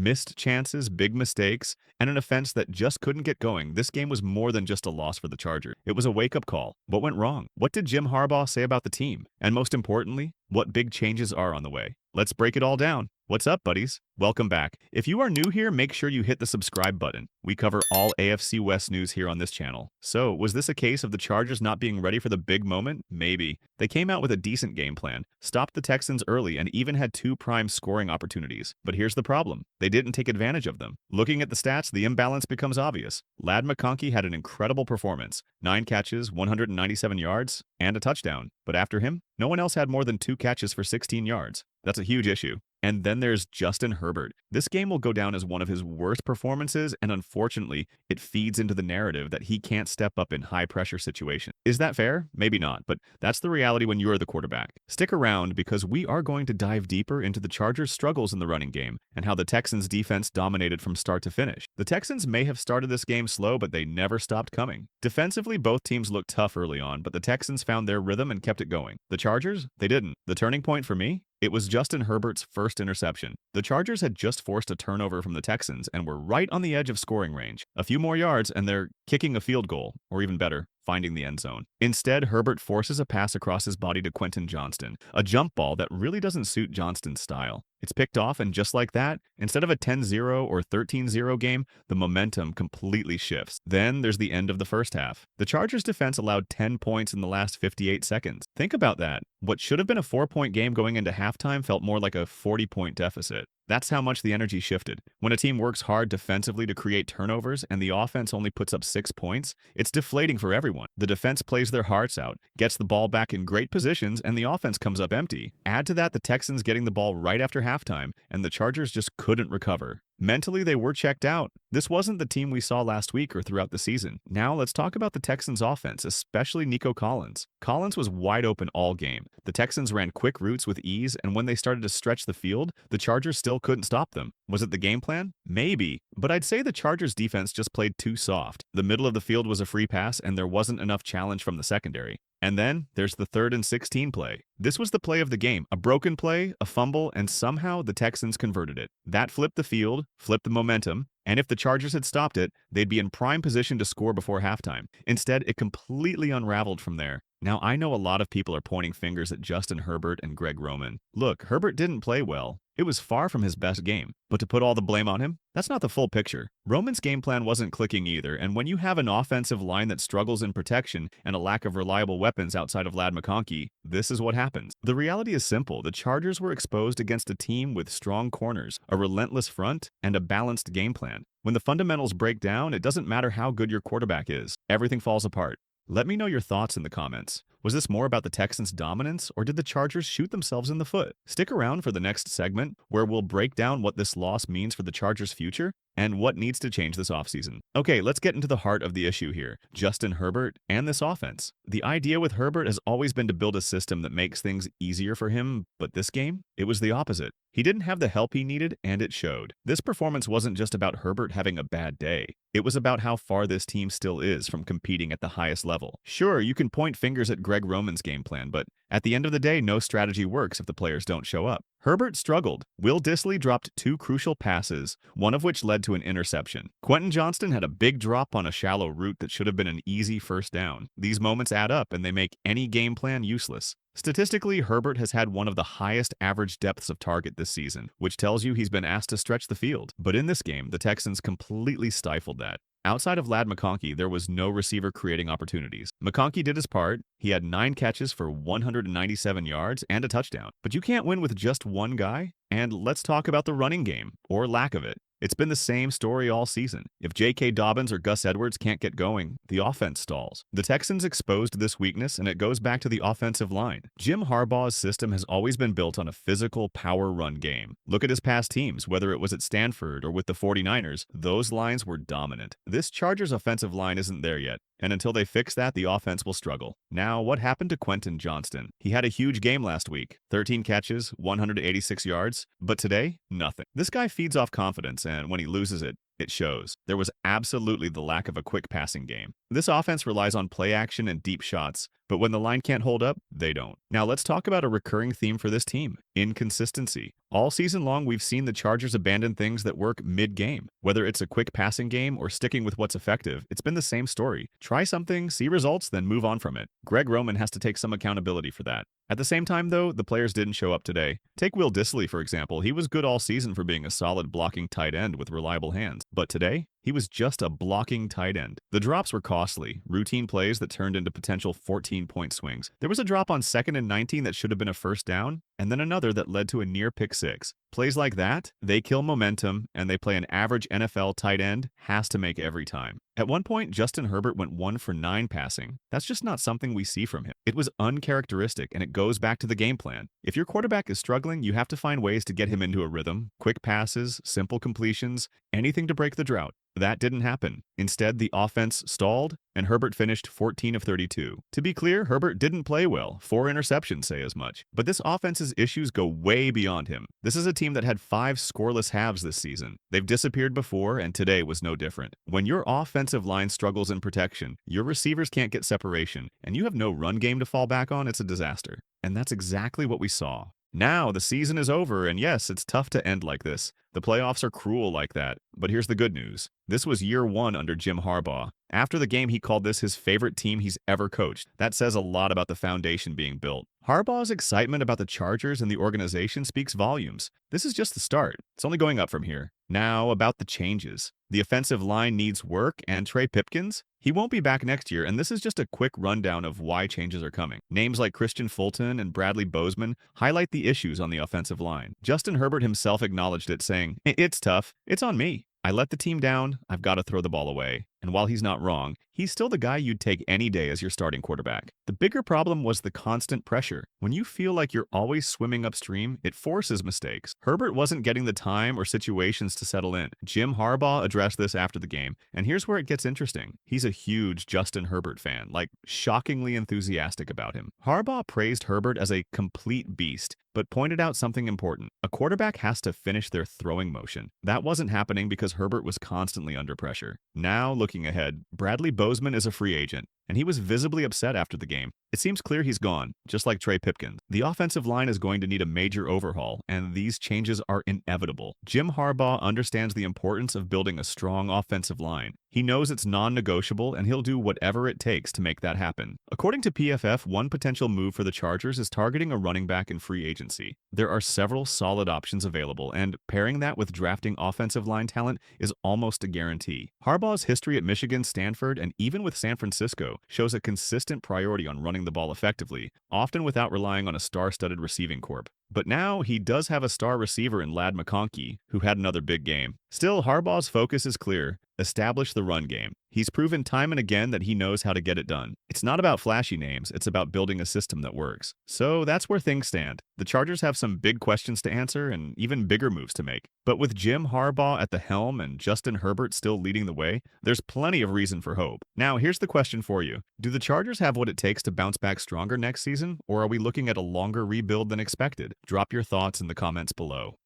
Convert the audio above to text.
Missed chances, big mistakes, and an offense that just couldn't get going. This game was more than just a loss for the Chargers. It was a wake-up call. What went wrong? What did Jim Harbaugh say about the team? And most importantly, what big changes are on the way? Let's break it all down. What's up, buddies? Welcome back. If you are new here, make sure you hit the subscribe button. We cover all AFC West news here on this channel. So, was this a case of the Chargers not being ready for the big moment? Maybe. They came out with a decent game plan, stopped the Texans early, and even had two prime scoring opportunities. But here's the problem. They didn't take advantage of them. Looking at the stats, the imbalance becomes obvious. Ladd McConkey had an incredible performance. 9 catches, 197 yards, and a touchdown. But after him, no one else had more than 2 catches for 16 yards. That's a huge issue. And then there's Justin Herbert. This game will go down as one of his worst performances, and unfortunately, it feeds into the narrative that he can't step up in high-pressure situations. Is that fair? Maybe not, but that's the reality when you're the quarterback. Stick around because we are going to dive deeper into the Chargers' struggles in the running game and how the Texans' defense dominated from start to finish. The Texans may have started this game slow, but they never stopped coming. Defensively, both teams looked tough early on, but the Texans found their rhythm and kept it going. The Chargers? They didn't. The turning point for me? It was Justin Herbert's first interception. The Chargers had just forced a turnover from the Texans and were right on the edge of scoring range. A few more yards and they're kicking a field goal, or even better, finding the end zone. Instead, Herbert forces a pass across his body to Quentin Johnston, a jump ball that really doesn't suit Johnston's style. It's picked off, and just like that, instead of a 10-0 or 13-0 game, the momentum completely shifts. Then there's the end of the first half. The Chargers defense allowed 10 points in the last 58 seconds. Think about that. What should have been a 4-point game going into halftime felt more like a 40-point deficit. That's how much the energy shifted. When a team works hard defensively to create turnovers and the offense only puts up 6 points, it's deflating for everyone. The defense plays their hearts out, gets the ball back in great positions, and the offense comes up empty. Add to that the Texans getting the ball right after halftime, and the Chargers just couldn't recover. Mentally, they were checked out. This wasn't the team we saw last week or throughout the season. Now, let's talk about the Texans' offense, especially Nico Collins. Collins was wide open all game. The Texans ran quick routes with ease, and when they started to stretch the field, the Chargers still couldn't stop them. Was it the game plan? Maybe. But I'd say the Chargers' defense just played too soft. The middle of the field was a free pass, and there wasn't enough challenge from the secondary. And then there's the 3rd and 16 play. This was the play of the game. A broken play, a fumble, and somehow the Texans converted it. That flipped the field, flipped the momentum, and if the Chargers had stopped it, they'd be in prime position to score before halftime. Instead, it completely unraveled from there. Now, I know a lot of people are pointing fingers at Justin Herbert and Greg Roman. Look, Herbert didn't play well. It was far from his best game, but to put all the blame on him, that's not the full picture. Roman's game plan wasn't clicking either, and when you have an offensive line that struggles in protection and a lack of reliable weapons outside of Ladd McConkey, this is what happens. The reality is simple. The Chargers were exposed against a team with strong corners, a relentless front, and a balanced game plan. When the fundamentals break down, it doesn't matter how good your quarterback is. Everything falls apart. Let me know your thoughts in the comments. Was this more about the Texans' dominance, or did the Chargers shoot themselves in the foot? Stick around for the next segment, where we'll break down what this loss means for the Chargers' future and what needs to change this offseason. Okay, let's get into the heart of the issue here. Justin Herbert and this offense. The idea with Herbert has always been to build a system that makes things easier for him, but this game, it was the opposite. He didn't have the help he needed, and it showed. This performance wasn't just about Herbert having a bad day. It was about how far this team still is from competing at the highest level. Sure, you can point fingers at Greg Roman's game plan, but at the end of the day, no strategy works if the players don't show up. Herbert struggled. Will Dissly dropped 2 crucial passes, one of which led to an interception. Quentin Johnston had a big drop on a shallow route that should have been an easy first down. These moments add up and they make any game plan useless. Statistically, Herbert has had one of the highest average depths of target this season, which tells you he's been asked to stretch the field. But in this game, the Texans completely stifled that. Outside of Ladd McConkey, there was no receiver creating opportunities. McConkey did his part. He had 9 catches for 197 yards and a touchdown. But you can't win with just one guy. And let's talk about the running game, or lack of it. It's been the same story all season. If J.K. Dobbins or Gus Edwards can't get going, the offense stalls. The Texans exposed this weakness, and it goes back to the offensive line. Jim Harbaugh's system has always been built on a physical power run game. Look at his past teams, whether it was at Stanford or with the 49ers, those lines were dominant. This Chargers offensive line isn't there yet, and until they fix that, the offense will struggle. Now, what happened to Quentin Johnston? He had a huge game last week, 13 catches, 186 yards, but today, nothing. This guy feeds off confidence, and when he loses it, it shows. There was absolutely the lack of a quick passing game. This offense relies on play action and deep shots, But when the line can't hold up, they don't. Now let's talk about a recurring theme for this team: inconsistency. All season long, we've seen the Chargers abandon things that work mid-game. Whether it's a quick passing game or sticking with what's effective, it's been the same story. Try something, see results, then move on from it. Greg Roman has to take some accountability for that. At the same time, though, the players didn't show up today. Take Will Dissly, for example. He was good all season for being a solid blocking tight end with reliable hands. But today, he was just a blocking tight end. The drops were costly, routine plays that turned into potential 14-point swings. There was a drop on 2nd and 19 that should have been a first down, and then another that led to a near pick six. Plays like that, they kill momentum, and they play an average NFL tight end has to make every time. At one point, Justin Herbert went 1 for 9 passing. That's just not something we see from him. It was uncharacteristic, and it goes back to the game plan. If your quarterback is struggling, you have to find ways to get him into a rhythm: quick passes, simple completions, anything to break the drought. That didn't happen. Instead, the offense stalled, and Herbert finished 14 of 32. To be clear, Herbert didn't play well. 4 interceptions say as much. But this offense's issues go way beyond him. This is a team that had 5 scoreless halves this season. They've disappeared before, and today was no different. When your offensive line struggles in protection, your receivers can't get separation, and you have no run game to fall back on, it's a disaster. And that's exactly what we saw. Now, the season is over, and yes, it's tough to end like this. The playoffs are cruel like that. But here's the good news. This was year 1 under Jim Harbaugh. After the game, he called this his favorite team he's ever coached. That says a lot about the foundation being built. Harbaugh's excitement about the Chargers and the organization speaks volumes. This is just the start. It's only going up from here. Now, about the changes. The offensive line needs work, and Trey Pipkins? He won't be back next year, and this is just a quick rundown of why changes are coming. Names like Christian Fulton and Bradley Bozeman highlight the issues on the offensive line. Justin Herbert himself acknowledged it, saying, "It's tough. It's on me. I let the team down. I've got to throw the ball away." And while he's not wrong, he's still the guy you'd take any day as your starting quarterback. The bigger problem was the constant pressure. When you feel like you're always swimming upstream, it forces mistakes. Herbert wasn't getting the time or situations to settle in. Jim Harbaugh addressed this after the game, and here's where it gets interesting. He's a huge Justin Herbert fan, like shockingly enthusiastic about him. Harbaugh praised Herbert as a complete beast, but pointed out something important. A quarterback has to finish their throwing motion. That wasn't happening because Herbert was constantly under pressure. Now, looking ahead, Bradley Bozeman is a free agent, and he was visibly upset after the game. It seems clear he's gone, just like Trey Pipkins. The offensive line is going to need a major overhaul, and these changes are inevitable. Jim Harbaugh understands the importance of building a strong offensive line. He knows it's non-negotiable, and he'll do whatever it takes to make that happen. According to PFF, one potential move for the Chargers is targeting a running back in free agency. There are several solid options available, and pairing that with drafting offensive line talent is almost a guarantee. Harbaugh's history at Michigan, Stanford, and even with San Francisco shows a consistent priority on running the ball effectively, often without relying on a star-studded receiving corps. But now he does have a star receiver in Ladd McConkey, who had another big game. Still, Harbaugh's focus is clear: establish the run game. He's proven time and again that he knows how to get it done. It's not about flashy names, it's about building a system that works. So that's where things stand. The Chargers have some big questions to answer and even bigger moves to make. But with Jim Harbaugh at the helm and Justin Herbert still leading the way, there's plenty of reason for hope. Now, here's the question for you. Do the Chargers have what it takes to bounce back stronger next season, or are we looking at a longer rebuild than expected? Drop your thoughts in the comments below.